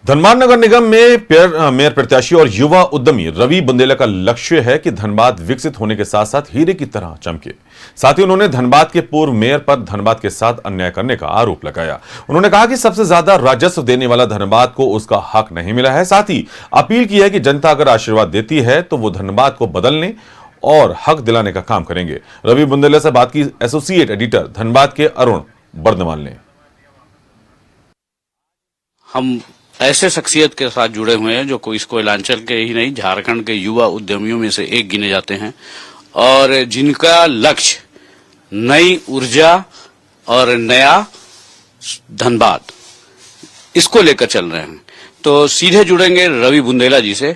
धनबाद नगर निगम में मेयर प्रत्याशी और युवा उद्यमी रवि बुंदेला का लक्ष्य है कि धनबाद विकसित होने के साथ साथ हीरे की तरह चमके। साथ ही उन्होंने धनबाद के पूर्व मेयर पर धनबाद के साथ अन्याय करने का आरोप लगाया। उन्होंने कहा कि सबसे ज्यादा राजस्व देने वाला धनबाद को उसका हक नहीं मिला है। साथ ही अपील की है कि जनता अगर आशीर्वाद देती है तो वो धनबाद को बदलने और हक दिलाने का काम करेंगे। रवि बुंदेला से बात की एसोसिएट एडिटर धनबाद के अरुण बर्दवाल ने। हम ऐसे शख्सियत के साथ जुड़े हुए हैं जो कोई इस कोयलांचल के ही नहीं, झारखंड के युवा उद्यमियों में से एक गिने जाते हैं और जिनका लक्ष्य नई ऊर्जा और नया धनबाद इसको लेकर चल रहे हैं। तो सीधे जुड़ेंगे रवि बुंदेला जी से।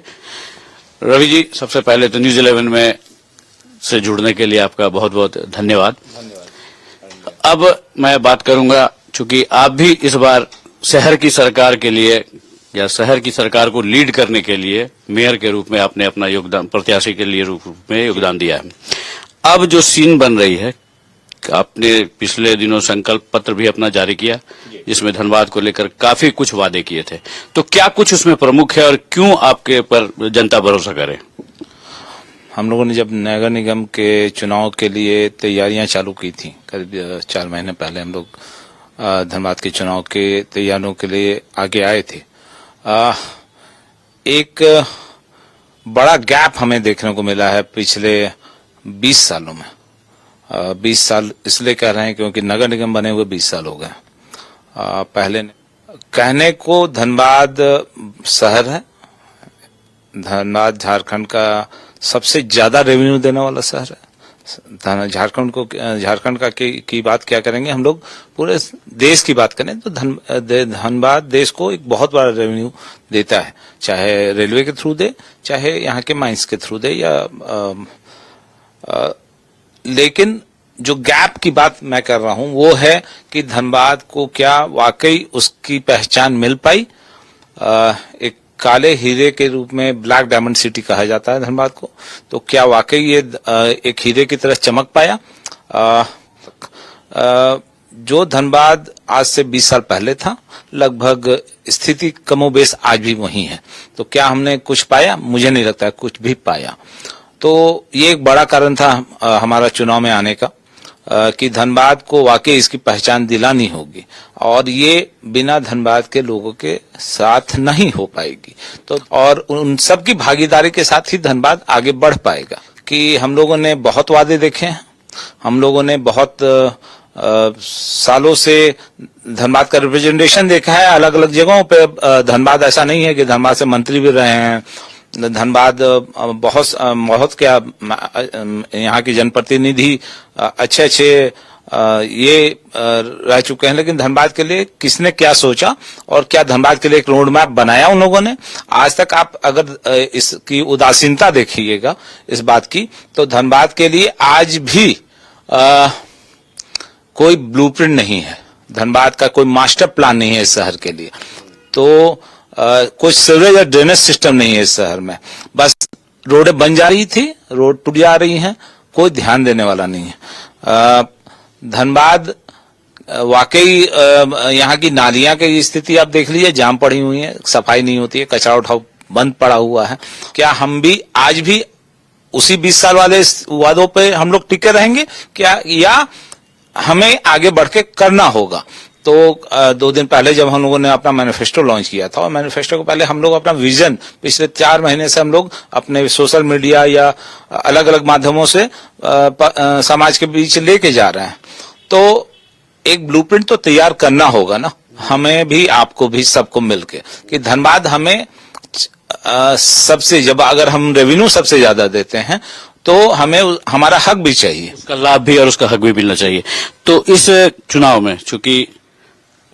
रवि जी, सबसे पहले तो न्यूज़ 11 में से जुड़ने के लिए आपका बहुत बहुत धन्यवाद। अब मैं बात करूंगा, चूंकि आप भी इस बार शहर की सरकार के लिए या शहर की सरकार को लीड करने के लिए मेयर के रूप में आपने अपना योगदान, प्रत्याशी के लिए रूप में योगदान दिया है। अब जो सीन बन रही है, आपने पिछले दिनों संकल्प पत्र भी अपना जारी किया जिसमें धनबाद को लेकर काफी कुछ वादे किए थे, तो क्या कुछ उसमें प्रमुख है और क्यों आपके पर जनता भरोसा करे? हम लोगों ने जब नगर निगम के चुनाव के लिए तैयारियां चालू की थी, करीब 4 महीने पहले हम लोग धनबाद के चुनाव के तैयारियों के लिए आगे आए थे। एक बड़ा गैप हमें देखने को मिला है पिछले 20 सालों में। 20 साल इसलिए कह रहे हैं क्योंकि नगर निगम बने हुए 20 साल हो गए। पहले कहने को धनबाद शहर है, धनबाद झारखंड का सबसे ज्यादा रेवेन्यू देने वाला शहर है। झारखंड का की बात क्या करेंगे, हम लोग पूरे देश की बात करें तो धनबाद देश को एक बहुत बड़ा रेवेन्यू देता है, चाहे रेलवे के थ्रू दे, चाहे यहाँ के माइंस के थ्रू दे लेकिन जो गैप की बात मैं कर रहा हूं वो है कि धनबाद को क्या वाकई उसकी पहचान मिल पाई। एक काले हीरे के रूप में ब्लैक डायमंड सिटी कहा जाता है धनबाद को, तो क्या वाकई ये एक हीरे की तरह चमक पाया? जो धनबाद आज से 20 साल पहले था, लगभग स्थिति कमोबेश आज भी वही है। तो क्या हमने कुछ पाया? मुझे नहीं लगता है कुछ भी पाया। तो ये एक बड़ा कारण था हमारा चुनाव में आने का, कि धनबाद को वाकई इसकी पहचान दिलानी होगी और ये बिना धनबाद के लोगों के साथ नहीं हो पाएगी। तो और उन सब की भागीदारी के साथ ही धनबाद आगे बढ़ पाएगा। कि हम लोगों ने बहुत वादे देखे हैं, हम लोगों ने बहुत सालों से धनबाद का रिप्रेजेंटेशन देखा है अलग अलग जगहों पे। धनबाद ऐसा नहीं है कि धनबाद से मंत्री भी रहे हैं, धनबाद बहुत क्या यहाँ की जनप्रतिनिधि अच्छे ये रह चुके हैं, लेकिन धनबाद के लिए किसने क्या सोचा और क्या धनबाद के लिए एक रोड मैप बनाया उन लोगों ने? आज तक आप अगर इसकी उदासीनता देखिएगा इस बात की, तो धनबाद के लिए आज भी कोई ब्लूप्रिंट नहीं है, धनबाद का कोई मास्टर प्लान नहीं है इस शहर के लिए। तो कोई सीवरेज और ड्रेनेज सिस्टम नहीं है इस शहर में। बस रोडें बन जा रही थी, रोड टूट जा रही हैं, कोई ध्यान देने वाला नहीं है। धनबाद वाकई यहाँ की नालियां की स्थिति आप देख लीजिए, जाम पड़ी हुई है, सफाई नहीं होती है, कचरा उठाओ बंद पड़ा हुआ है। क्या हम भी आज भी उसी 20 साल वाले वादों पे हम लोग टिके रहेंगे क्या, या हमें आगे बढ़ के करना होगा? तो 2 दिन पहले जब हम लोगों ने अपना मैनिफेस्टो लॉन्च किया था, और मैनिफेस्टो को पहले हम लोग अपना विजन पिछले 4 महीने से हम लोग अपने सोशल मीडिया या अलग अलग माध्यमों से समाज के बीच लेके जा रहे हैं। तो एक ब्लूप्रिंट तो तैयार करना होगा ना, हमें भी, आपको भी, सबको मिलके, कि धनबाद हमें सबसे, जब अगर हम रेवेन्यू सबसे ज्यादा देते हैं तो हमें हमारा हक भी चाहिए, उसका लाभ भी और उसका हक भी मिलना चाहिए। तो इस चुनाव में चूंकि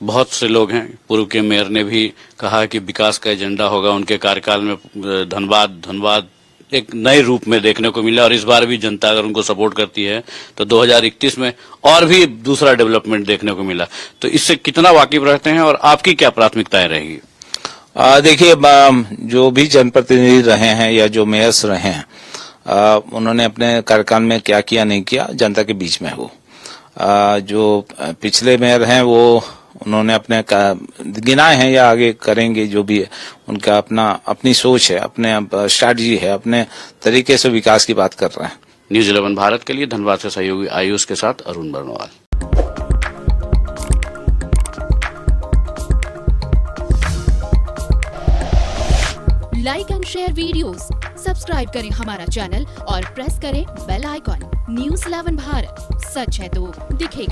बहुत से लोग हैं, पूर्व के मेयर ने भी कहा कि विकास का एजेंडा होगा उनके कार्यकाल में, धनबाद एक नए रूप में देखने को मिला, और इस बार भी जनता अगर उनको सपोर्ट करती है तो 2031 में और भी दूसरा डेवलपमेंट देखने को मिला। तो इससे कितना वाकिफ रहते हैं और आपकी क्या प्राथमिकताएं रहेगी? देखिए, जो भी जनप्रतिनिधि रहे हैं या जो मेयर्स रहे हैं, उन्होंने अपने कार्यकाल में क्या किया नहीं किया जनता के बीच में हो। जो पिछले मेयर हैं वो उन्होंने अपने गिनाए हैं या आगे करेंगे, जो भी है उनका अपनी सोच है, अपने स्ट्रैटेजी है, अपने तरीके से विकास की बात कर रहे हैं। न्यूज 11 भारत के लिए धनबाद से सहयोगी आयुष के साथ Arun Barnwal. Like and share videos, subscribe करें हमारा चैनल और प्रेस करें बेल आइकॉन। न्यूज़ 11 भारत, सच है तो दिखेगा।